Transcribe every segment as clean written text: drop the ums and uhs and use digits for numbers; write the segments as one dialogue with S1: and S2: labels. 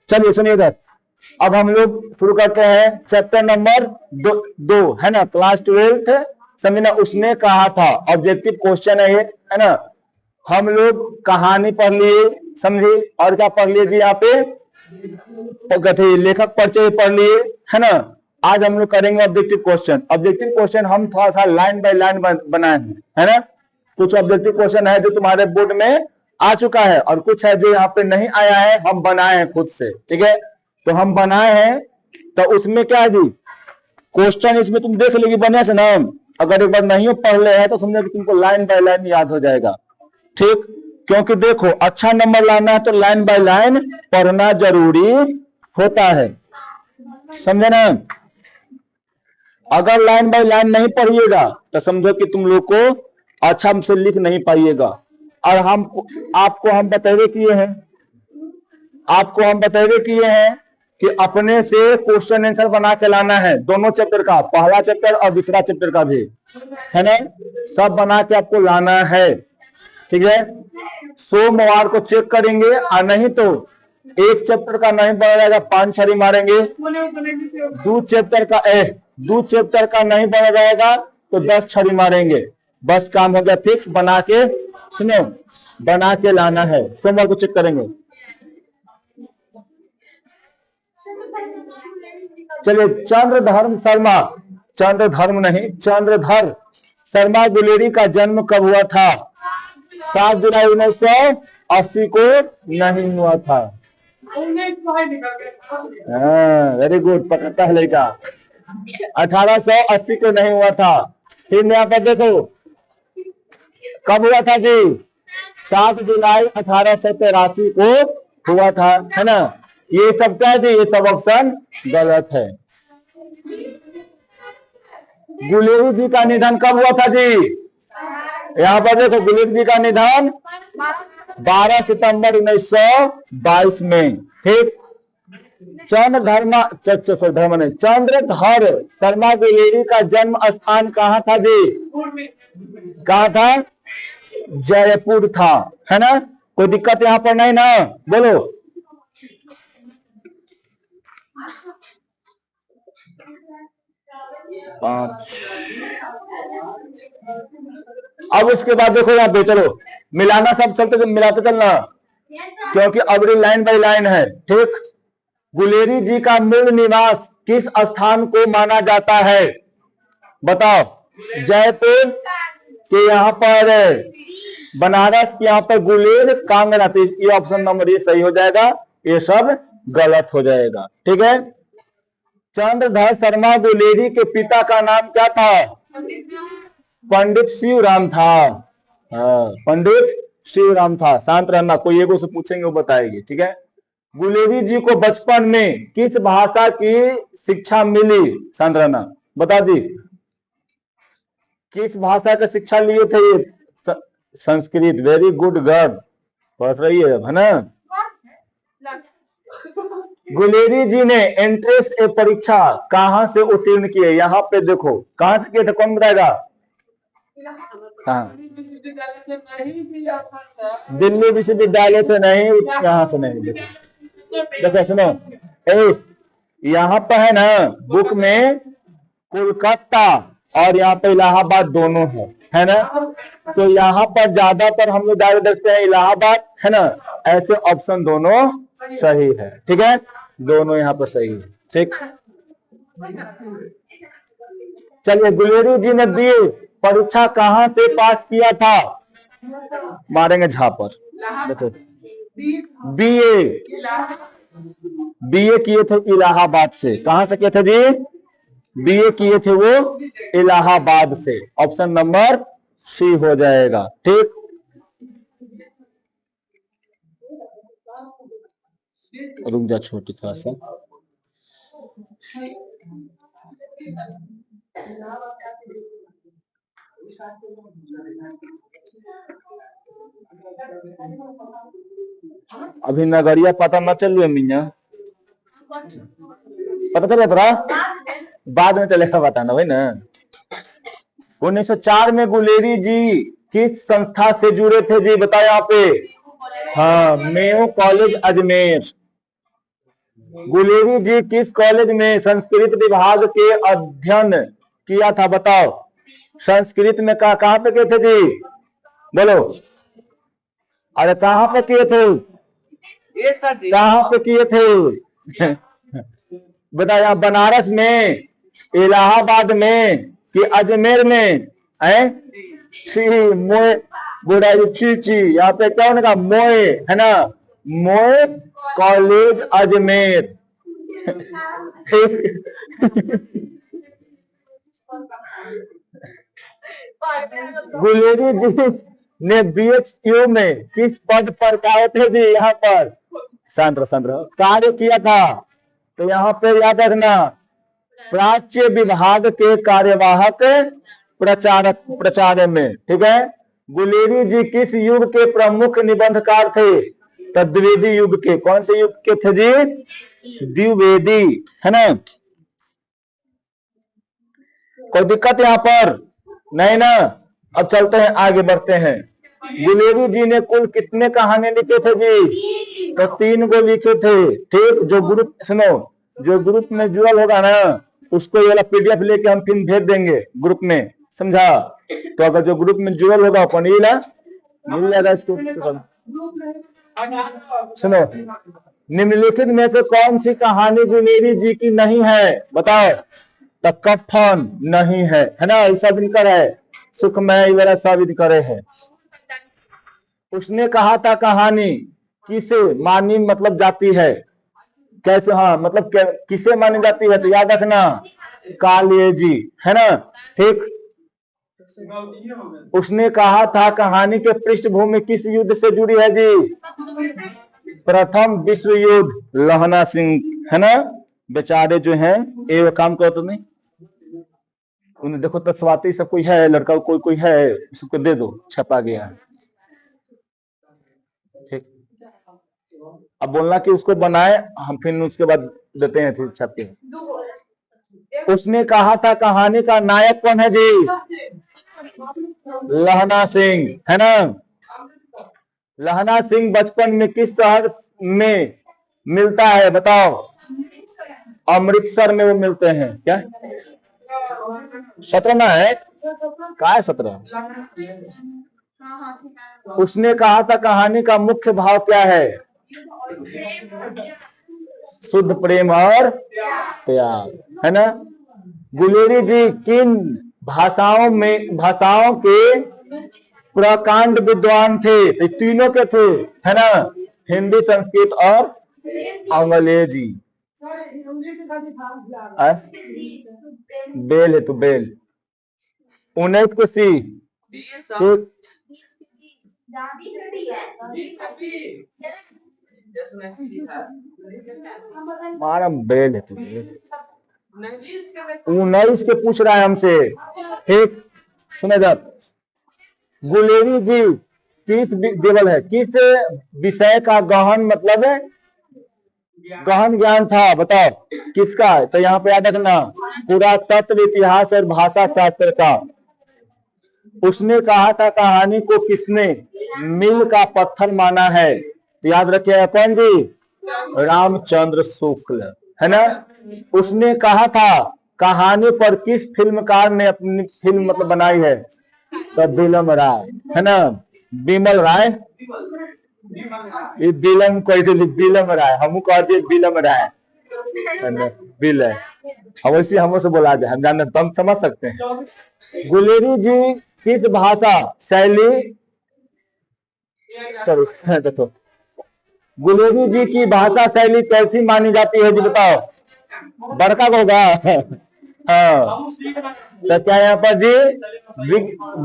S1: चलिए सुनिए इधर, अब हम लोग शुरू करते हैं चैप्टर नंबर 2 है ना, क्लास 12th समझना। उसने कहा था, ऑब्जेक्टिव क्वेश्चन है ये, है ना। हम लोग कहानी पढ़ लिए, समझे, और क्या पढ़ लिए जी यहाँ पे लेखक परिचय पढ़ लिए, है ना। आज हम लोग करेंगे ऑब्जेक्टिव क्वेश्चन। ऑब्जेक्टिव क्वेश्चन हम थोड़ा सा लाइन बाय लाइन बनाए हैं, है ना। कुछ ऑब्जेक्टिव क्वेश्चन है जो तुम्हारे बोर्ड में आ चुका है, और कुछ है जो यहाँ पे नहीं आया है, हम बनाए हैं खुद से, ठीक है। तो हम बनाए हैं, तो उसमें क्या है जी, क्वेश्चन इसमें तुम देख लेगी बढ़िया से ना। अगर एक बार नहीं पढ़ ले है तो समझो कि तुमको लाइन बाय लाइन याद हो जाएगा, ठीक। क्योंकि देखो, अच्छा नंबर लाना है तो लाइन बाय लाइन पढ़ना जरूरी होता है, समझे ना। अगर लाइन बाय लाइन नहीं पढ़िएगा तो समझो कि तुम लोग को अच्छा हमसे लिख नहीं पाइएगा। और आपको हम बतैवे किए हैं, कि अपने से क्वेश्चन आंसर बना के लाना है, दोनों चैप्टर का, पहला चैप्टर और दूसरा चैप्टर का भी, है ना। सब बना के आपको लाना है, ठीक है। सोमवार को चेक करेंगे, और नहीं तो एक चैप्टर का नहीं बना रहेगा 5 छड़ी मारेंगे। दो चैप्टर का नहीं बना रहेगा तो 10 छड़ी मारेंगे। बस काम हो गया फिक्स, बना के सुनो, बना के लाना है। सोमवार को चेक करेंगे। चलिए, चंद्रधर शर्मा गुलेरी का जन्म कब हुआ था? 7 जुलाई 1980 को नहीं हुआ था। वेरी गुड, पकड़ता है लड़का। 1880 को नहीं हुआ था। फिर यहाँ पे देखो कब हुआ था जी, 7 जुलाई 1883 को हुआ था, है ना। ये सब क्या है जी, ये सब ऑप्शन गलत है। गुलेरी जी का निधन कब हुआ था जी? यहाँ पर देखो, गुलेरी जी का निधन 12 सितंबर 1922 में, ठीक। चंद्रधर शर्मा गुलेरी का जन्म स्थान कहाँ था जी? कहाँ था? जयपुर था, है ना। कोई दिक्कत यहाँ पर नहीं ना, बोलो। अब उसके बाद देखो यहाँ पे, चलो मिलाना, सब चलते मिलाते चलना, क्योंकि अगली लाइन बाय लाइन है, ठीक। गुलेरी जी का मूल निवास किस स्थान को माना जाता है? बताओ। जयपुर के यहाँ पर, बनारस के यहाँ पर गुलेर कांगड़ा, तो ये ऑप्शन नंबर ये सही हो जाएगा, ये सब गलत हो जाएगा, ठीक है। चंद्रधर शर्मा गुलेरी के पिता का नाम क्या था? पंडित शिवराम था। हाँ, पंडित शिवराम था। शांत रहना, कोई एगो से पूछेंगे वो बताएगी, ठीक है। गुलेरी जी को बचपन में किस भाषा की शिक्षा मिली? शांत रहना, बता दी। किस भाषा की शिक्षा लिए थे ये? संस्कृत। वेरी गुड गर्ल, पढ़ रही है ना। गुलेरी जी ने एंट्रेंस ए परीक्षा कहां से उत्तीर्ण किए? यहाँ पे देखो, कहां से किए थे, कौन बताएगा? दिल्ली विश्वविद्यालय से नहीं, यहाँ से नहीं। देखो सुनो, यहाँ पे है ना बुक में कोलकाता और यहाँ पे इलाहाबाद दोनों है ना। तो यहाँ पर ज्यादातर हम लोग डायरेक्ट देखते हैं इलाहाबाद, है ना। ऐसे ऑप्शन दोनों सही है, ठीक है, दोनों यहाँ पर सही है, ठीक। चलिए, गुलेरी जी ने बीए परीक्षा कहाँ से पास किया था? मारेंगे झापर। देखो, बीए किए थे इलाहाबाद से। कहां से किए थे जी? बीए किए थे वो इलाहाबाद से। ऑप्शन नंबर सी हो जाएगा, ठीक। रुक जा छोटी थोड़ा सा। अभी नगरिया पता न चल रही है मिया, पता चले तोरा? बाद में चलेगा बताना भाई ना। 1904 में गुलेरी जी किस संस्था से जुड़े थे जी? बताओ यहाँ पे। हाँ, मेयो कॉलेज अजमेर। गुलेरी जी किस कॉलेज में संस्कृत विभाग के अध्ययन किया था, बताओ। संस्कृत में कहाँ पे किए थे जी, बोलो। अरे कहाँ पे किए थे, कहाँ पे किए थे बताया, बनारस में, इलाहाबाद में कि अजमेर में है। सी मोए बुरा ची ची, यहाँ पे क्या होने का, मोए है ना, मोए कॉलेज अजमेर गुलेरी जी ने BHQ में किस पद पर क्या थे जी, यहाँ पर शांत कार्य किया था। तो यहाँ पे याद रखना, प्राच्य विभाग के कार्यवाहक प्रचारक प्रचार में, ठीक है। गुलेरी जी किस युग के प्रमुख निबंधकार थे, तो द्विवेदी युग के। कौन से युग के थे जी, द्विवेदी, है ना। कोई दिक्कत यहाँ पर नहीं ना। अब चलते हैं, आगे बढ़ते हैं। गुलेरी जी ने कुल कितने कहानी लिखे थे जी, तो 3 को लिखे थे, ठीक। जो ग्रुप, सुनो, जो ग्रुप में जुड़ल होगा ना, उसको ये वाला PDF लेके हम फिर भेज देंगे ग्रुप में, समझा। तो अगर जो ग्रुप में जुड़ल होगा अपन ये ना मिल जाएगा इसको। सुनो, निम्नलिखित में से कौन सी कहानी गुलेरी जी की नहीं है, बताओ। तो कफन नहीं है ना, ऐसा विनकर है, सुखमय वगैरह सब करे है। उसने कहा था कहानी किसे मानी मतलब जाती है, कैसे, हाँ मतलब किसे मानी जाती है, तो याद रखना, कालिए जी, है ना, ठीक। उसने कहा था कहानी के पृष्ठभूमि किस युद्ध से जुड़ी है जी, प्रथम विश्व युद्ध, लहना सिंह, है ना। बेचारे जो हैं ये काम करो तो नहीं, उन्हें देखो तो स्वाति सब कोई है, लड़का कोई है, उसको दे दो, छपा गया है, ठीक। अब बोलना कि उसको बनाए, हम फिर उसके बाद देते हैं फिर छप के। उसने कहा था कहानी का नायक कौन है जी, लहना सिंह, है ना। लहना सिंह बचपन में किस शहर में मिलता है, बताओ। अमृतसर में वो मिलते हैं, क्या 17 ना है, क्या है 17। उसने कहा था कहानी का मुख्य भाव क्या है, शुद्ध प्रेम और त्याग, है ना। गुलेरी जी किन भाषाओं के प्रकांड विद्वान थे, तो तीनों के थे, है ना, हिंदी, संस्कृत और अंग्रेजी। बेल है तो बेल, 19 को सी, ठीक। हमारा बेल है तुझे, 19 के पूछ रहा है हमसे, ठीक। सुने जब, गुलेरी जी किस देवल है, किस विषय का गहन मतलब है, गहन ज्ञान था, बताओ किसका, तो यहाँ पे याद रखना, पुरातत्व, इतिहास और भाषा शास्त्र का। उसने कहा था कहानी को किसने मील का पत्थर माना है, तो याद रखिए कौन जी, रामचंद्र शुक्ल, है ना। उसने कहा था कहानी पर किस फिल्मकार ने अपनी फिल्म मतलब बनाई है, तो बिलम राय, है ना, बिमल राय, ये बिलम कोई बिलम राय, हम कहते बिलम राय, बिल है, अवश्य हमसे बोला जाए, हम जानते, तुम समझ सकते हैं। गुलेरी जी किस भाषा शैली, सॉरी देखो, गुलेरी जी की भाषा शैली कैसी मानी जाती है जी, बताओ। बड़का को होगा हाँ, तो क्या यहाँ पर जी,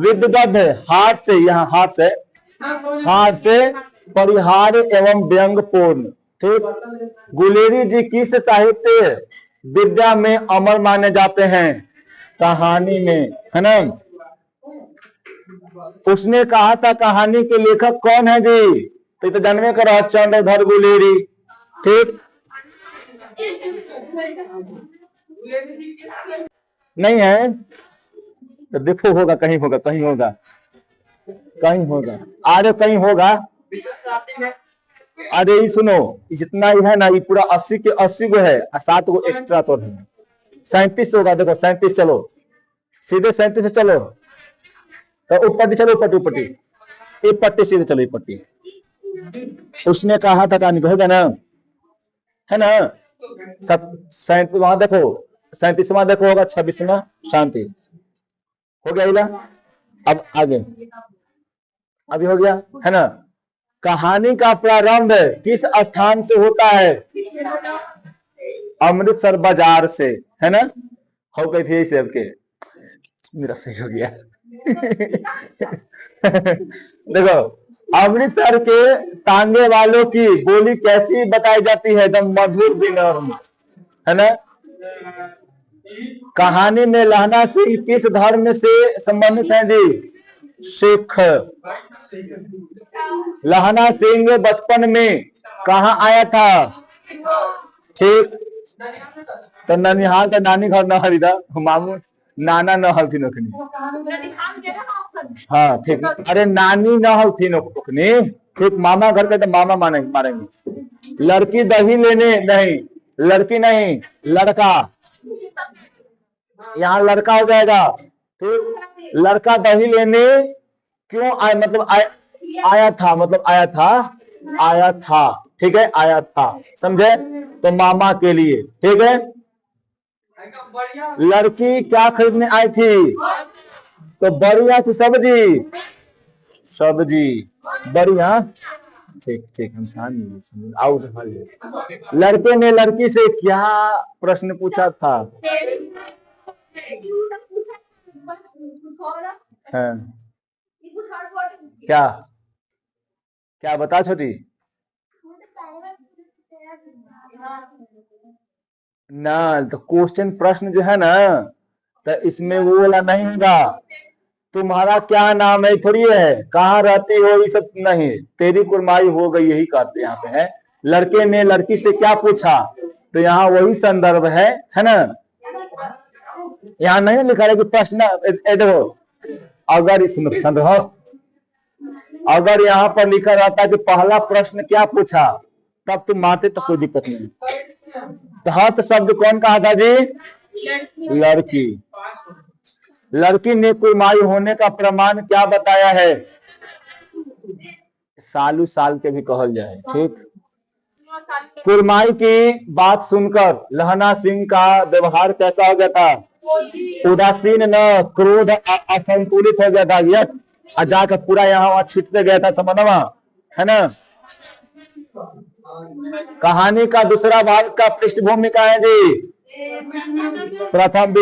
S1: विद्वद हाथ से, यहाँ हाथ से परिहार एवं व्यंगपूर्ण, ठीक। गुलेरी जी किस साहित्य विद्या में अमर माने जाते हैं, कहानी में, है ना। उसने कहा था कहानी के लेखक कौन है जी, तो जानवे करो, चंद्रधर गुलेरी, ठीक। नहीं है तो देखो, होगा कहीं, होगा कहीं, होगा कहीं, होगा आगे कहीं होगा। अरे ये सुनो, जितना ही है ना, ये पूरा 80 के 80 गो है और 7 गो एक्स्ट्रा तो है, 37 होगा। देखो 37, चलो सीधे 37 से चलो, तो ऊपर चलो, ऊपर एक पट्टी सीधे चलो, एक पट्टी। उसने कहा था कहानी को, है ना, है ना। सब 37 वहां देखो, 37वां देखो होगा, 26वां शांति हो गया इला। अब आगे अभी हो गया, है ना। कहानी का प्रारंभ किस स्थान से होता है? अमृतसर बाजार से, है ना। हो गई थी सेब के, मेरा सही हो गया। देखो, अमृतसर के तांगे वालों की बोली कैसी बताई जाती है? एकदम मधुर विनम्र, है ना। कहानी में लहना सिंह किस धर्म से संबंधित है जी? सिख। लहना सिंह बचपन में कहा आया था? ठीक, तो ननिहाल का नानी घर न हरिदा, मामू नाना न हल थी नखनी। हाँ ठीक, अरे नानी न हल थी नखनी, ठीक। मामा घर के तो मामा मारेंगे। लड़की दही लेने, नहीं लड़की नहीं, लड़का, यहाँ लड़का हो जाएगा, ठीक। लड़का दही लेने क्यों आया? मतलब आया था, मतलब आया था, ठीक है, आया था, समझे? तो मामा के लिए, ठीक है। लड़की क्या खरीदने आई थी? तो बढ़िया की सब्जी, बढ़िया, ठीक ठीक, हम आओ। लड़के ने लड़की से क्या प्रश्न पूछा था? हाँ। क्या क्या बता छोटी ना, तो क्वेश्चन प्रश्न जो है ना, तो इसमें वो वाला नहीं होगा। तुम्हारा क्या नाम है थोड़ी है, कहाँ रहती हो, ये सब नहीं। तेरी कुरमाई हो गई, यही कहते यहाँ पे है। लड़के ने लड़की से क्या पूछा, तो यहाँ वही संदर्भ है ना। यहाँ नहीं लिखा है कि प्रश्न, देखो अगर इसमें संदर्भ, अगर यहाँ पर लिखा रहता है कि पहला प्रश्न क्या पूछा, तब तुम मानते तो कोई दिक्कत नहीं। धत शब्द कौन कहा था जी? लड़की। लड़की ने कुरमाई होने का प्रमाण क्या बताया है? सालू साल के भी कहल जाए, ठीक। कुरमाई की बात सुनकर लहना सिंह का व्यवहार कैसा हो गया था? उदासीन न, क्रोध असंतुलित हो गया था, यह जाकर पूरा यहाँ वहां छिटते गया था, समझना, है ना। कहानी का दूसरा भाग का पृष्ठभूमि क्या है जी? प्रथम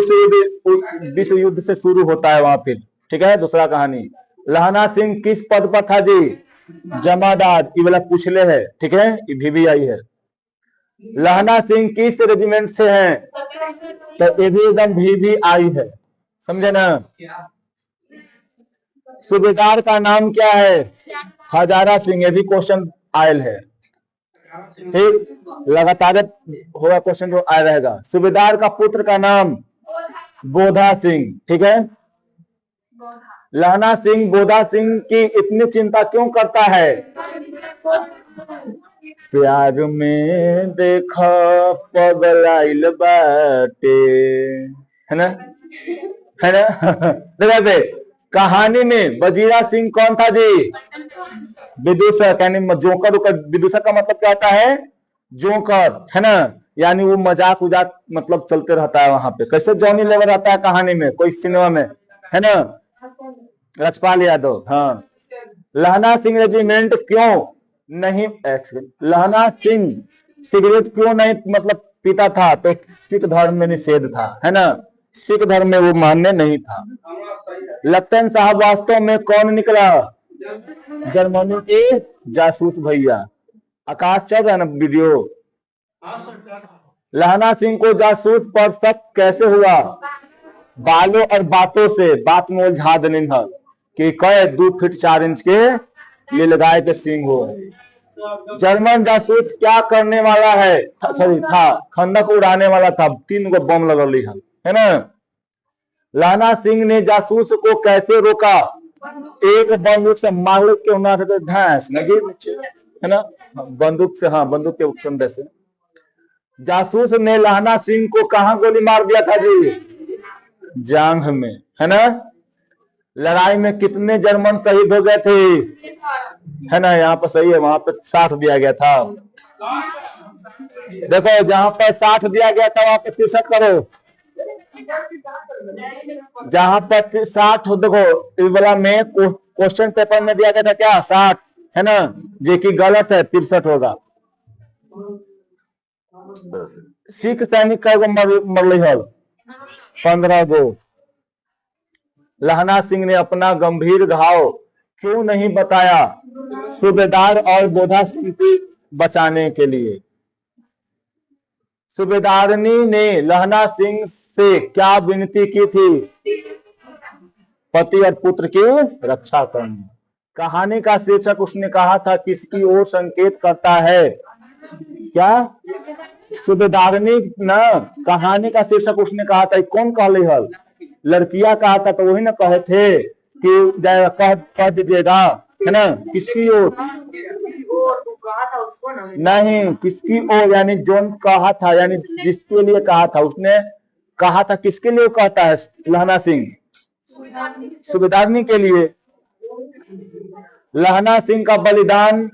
S1: विश्व युद्ध से शुरू होता है वहां पे, ठीक है। दूसरा कहानी, लहना सिंह किस पद पर था जी? जमादार। ये वाला पूछले है, ठीक है, ये भी आई है। लहना सिंह किस रेजिमेंट से हैं? तो ये भी एकदम भी आई है, समझे ना। सूबेदार का नाम क्या है? हजारा सिंह। ये भी क्वेश्चन आयल है, ठीक। लगातार होगा क्वेश्चन जो आया रहेगा। सूबेदार का पुत्र का नाम? बोधा सिंह, ठीक है। लहना सिंह बोधा सिंह की इतनी चिंता क्यों करता है? प्यार में देखा पगलाइल बाटे, है ना, है ना। देखो कहानी में वजीरा सिंह कौन था जी? विदूषक, यानी जोकर। विदूषक का मतलब क्या होता है? जोकर, है ना। यानी वो मजाक उजाक मतलब चलते रहता है वहां पे, कैसे जॉनी लेवर रहता है कहानी में, कोई सिनेमा में, है ना, रजपाल यादव। हाँ, लहना सिंह रेजिमेंट क्यों नहीं, लहना सिंह सिगरेट क्यों नहीं मतलब पीता था? तो सिख धर्म में निषेध था, है ना, सिख धर्म में वो मान्य नहीं था। लखन साहब वास्तव में कौन निकला? जर्मनी के जासूस भैया। आकाश चल रहा है ना वीडियो। लहना सिंह को जासूस पर शक कैसे हुआ? बालों और बातों से, बात में उलझा देने कि कहे 2 फीट 4 इंच के नीलगाय के सिंह हो। जर्मन जासूस क्या करने वाला है? सॉरी था, खंडक उड़ाने वाला था, 3 गो बम लगल है ना। लहना सिंह ने जासूस को कैसे रोका? एक बंदूक से मार के धैंस लगी। है ना, बंदूक से, हाँ बंदूक के फंदे से। जासूस ने लहना सिंह को कहाँ गोली मार दिया था जी? जांघ में, है ना। लड़ाई में कितने जर्मन शहीद हो गए थे? है ना, यहाँ पर सही है, वहां पर 60 दिया गया था। देखो जहां पर 60 दिया गया था वहां पर 63 करो। जहां पर 60, देखो इस वाला में क्वेश्चन पेपर में दिया गया था क्या 60, है ना, जो कि गलत है, 63 होगा। सिख सैनिक का मरली हल 15 गो। लहना सिंह ने अपना गंभीर घाव क्यों नहीं बताया? सूबेदार और बोधा सिंह को बचाने के लिए। सूबेदारनी ने लहना सिंह से क्या विनती की थी? पति और पुत्र की रक्षा करनी। कहानी का शीर्षक उसने कहा था किसकी ओर संकेत करता है? क्या? सूबेदारनी ना। कहानी का शीर्षक उसने कहा था, कौन कहले हल? लड़कियां कहा था, तो वही ना कहे थे कि कह दीजिएगा, है ना, किसकी ओर नहीं, किसकी ओर, यानी जोन कहा था, यानी जिसके लिए कहा था, उसने कहा था किसके लिए कहता है लहना सिंह? सूबेदारनी के लिए। लहना सिंह का बलिदान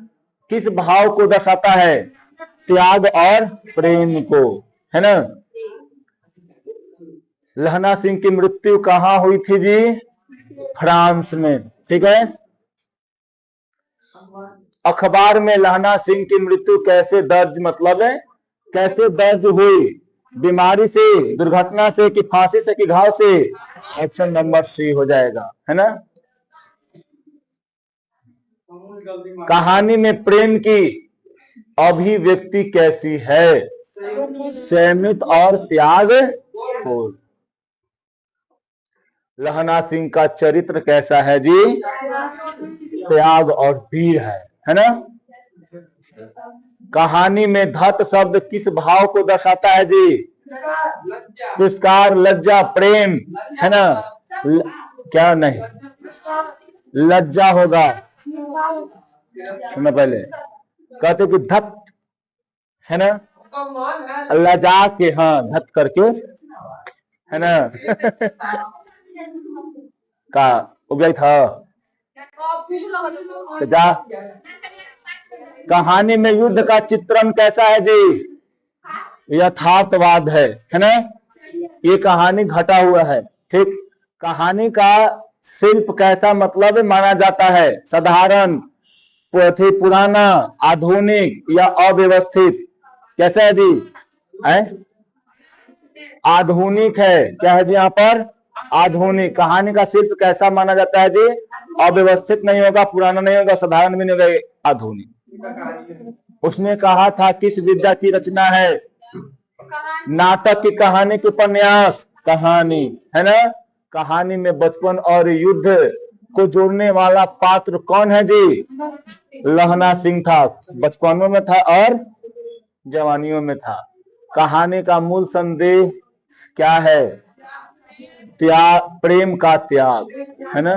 S1: किस भाव को दर्शाता है? त्याग और प्रेम को, है ना। लहना सिंह की मृत्यु कहाँ हुई थी जी? फ्रांस में, ठीक है। अखबार में लहना सिंह की मृत्यु कैसे दर्ज, मतलब है कैसे दर्ज हुई? बीमारी से, दुर्घटना से, कि फांसी से, कि घाव से? ऑप्शन नंबर सी हो जाएगा, है ना। कहानी में प्रेम की अभिव्यक्ति कैसी है? संयमित और त्याग। लहना सिंह का चरित्र कैसा है जी? त्याग और वीर है ना। कहानी में धत शब्द किस भाव को दर्शाता है जी? तिरस्कार, लज्जा, प्रेम, है ना। क्या नहीं, लज्जा होगा। सुनो पहले, कहते कि धत, है ना, लजा के, हाँ धत करके, है ना का उगई था तो जा। कहानी में युद्ध का चित्रण कैसा है जी? यथार्थवाद है ना। ये कहानी घटा हुआ है, ठीक। कहानी का शिल्प कैसा मतलब माना जाता है? साधारण, पुराना, आधुनिक या अव्यवस्थित? कैसा है जी? आधुनिक है। क्या है जी यहाँ पर? आधुनिक। कहानी का शिल्प कैसा माना जाता है जी? अव्यवस्थित नहीं होगा, पुराना नहीं होगा, साधारण भी नहीं होगा, आधुनिक। उसने कहा था किस विद्या की रचना है? नाटक की कहानी की उपन्यास कहानी, है ना। कहानी में बचपन और युद्ध को जोड़ने वाला पात्र कौन है जी? लहना सिंह था, बचपनों में था और जवानियों में था। कहानी का मूल संदेश क्या है? त्याग, प्रेम का त्याग, है ना।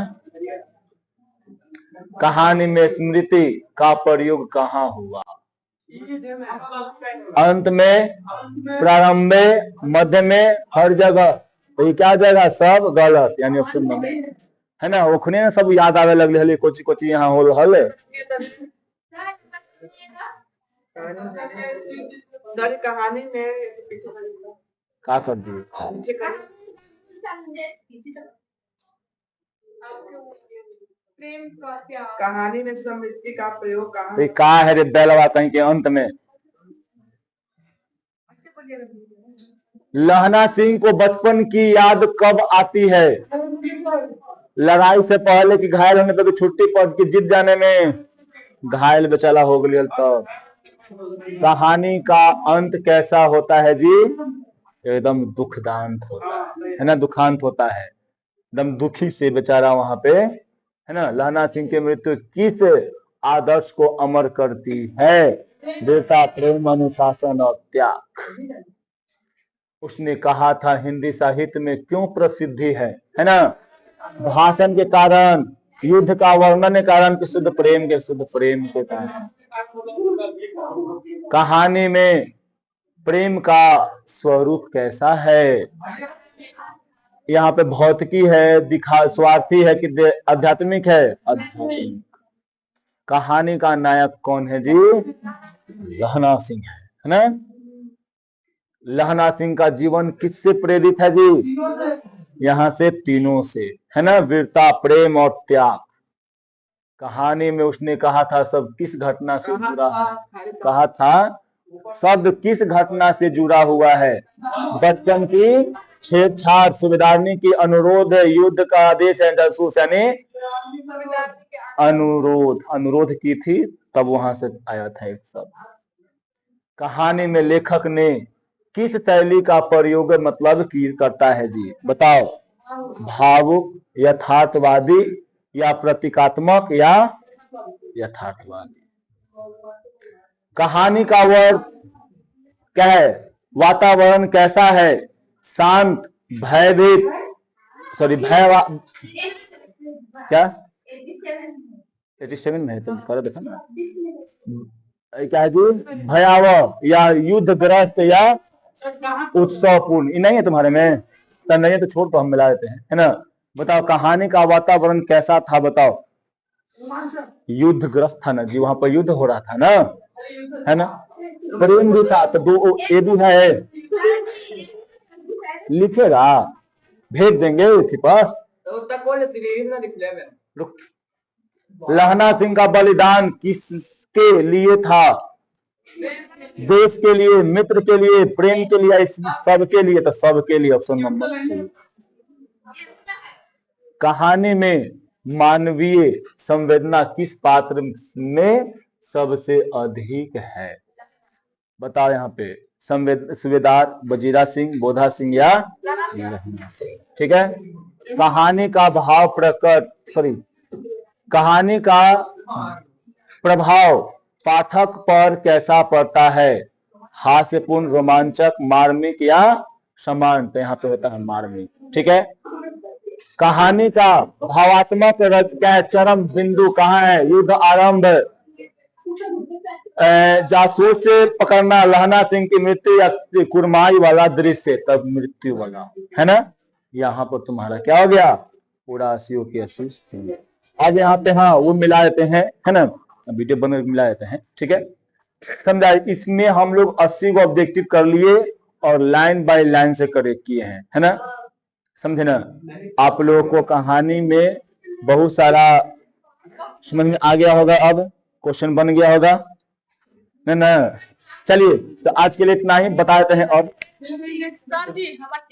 S1: कहानी में स्मृति का प्रयोग कहाँ हुआ? अंत में, प्रारंभ में, मध्य में, हर जगह। तो ये क्या जाएगा? सब गलत, यानी ऑप्शन नंबर, है ना। ओखने सब याद आवे लगले हले, कोची कोची यहाँ होल हले।
S2: सर कहानी में
S1: क्या कर दिए?
S2: कहानी में स्मृति का प्रयोग कहाँ?
S1: तो कहा है रे बेलवा कहीं के अंत में। लहना सिंह को बचपन की याद कब आती है? लड़ाई से पहले, कि घायल होने पर, छुट्टी पड़ के जीत जाने में? घायल बेचारा हो गया तो। कहानी का अंत कैसा होता है जी? एकदम दुखदांत होता है ना, दुखांत होता है, एकदम दुखी से बेचारा वहां पे, है ना। लहना सिंह की मृत्यु किस आदर्श को अमर करती है? वीरता, प्रेम, अनुशासन और त्याग। उसने कहा था हिंदी साहित्य में क्यों प्रसिद्धि है ना। भाषण के कारण, युद्ध का वर्णन के कारण, कि शुद्ध प्रेम के कारण। कहानी में प्रेम का स्वरूप कैसा है? यहाँ पे भौतिकी है, दिखा स्वार्थी है कि आध्यात्मिक है? आध्यात्मिक। कहानी का नायक कौन है जी? लहना सिंह है ना? लहना सिंह का जीवन किससे प्रेरित है जी? यहाँ से तीनों से, है ना? वीरता, प्रेम और त्याग। कहानी में उसने कहा था सब किस घटना से जुड़ा है? कहा था शब्द किस घटना से जुड़ा हुआ है? बचपन की छेड़छाड़, सूबेदारनी की अनुरोध, युद्ध का आदेश है, जासूस यानी अनुरोध की थी, तब वहां से आया था एक शब्द। कहानी में लेखक ने किस शैली का प्रयोग मतलब की करता है जी? बताओ। भावुक, यथार्थवादी या प्रतीकात्मक या यथार्थवादी? कहानी का वर्ड क्या है? वातावरण कैसा है? शांत, भयभीत, सॉरी क्या 87 में है, तुम करो देखो ना क्या है जी? भयावह या युद्धग्रस्त या उत्सवपूर्ण? नहीं है तुम्हारे में तो नहीं है तो छोड़, तो हम मिला देते हैं, है ना? बताओ कहानी का वातावरण कैसा था? बताओ। युद्धग्रस्त था ना जी, वहां पर युद्ध हो रहा था ना, है ना? प्रेम भी था, तो दो एदू है, लिखेगा, भेज देंगे इसी पर। लहना सिंह का बलिदान किसके लिए था? देश के लिए, मित्र के लिए, प्रेम के लिए, सबके लिए? तो सबके लिए, ऑप्शन नंबर सी। कहानी में मानवीय संवेदना किस पात्र में सबसे अधिक है? बताओ यहाँ पे। सूबेदार, वजीरा सिंह, बोधा सिंह या लहना सिंह? ठीक है। कहानी का भाव कहानी का प्रभाव पाठक पर कैसा पड़ता है? हास्यपूर्ण, रोमांचक, मार्मिक या समान? तो यहाँ पे होता है मार्मिक। ठीक है। कहानी का भावात्मक क्या है? चरम बिंदु कहाँ है? युद्ध आरंभ, जासूस से पकड़ना, लहना सिंह की मृत्यु या कुरमाई वाला दृश्य, तब मृत्यु वाला, है ना? यहाँ पर तुम्हारा क्या हो गया? उड़ासियों की आशीष। आज यहाँ पे हाँ वो मिला देते हैं, है ना? वीडियो बन मिला देते हैं। ठीक है, समझा? इसमें हम लोग 80 को ऑब्जेक्टिव कर लिए और लाइन बाय लाइन से करेक्ट किए हैं, है ना? समझे ना? आप लोगों को कहानी में बहुत सारा समझ में आ गया होगा, अब क्वेश्चन बन गया होगा ना? चलिए, तो आज के लिए इतना ही बता देते हैं। और सर जी हमारा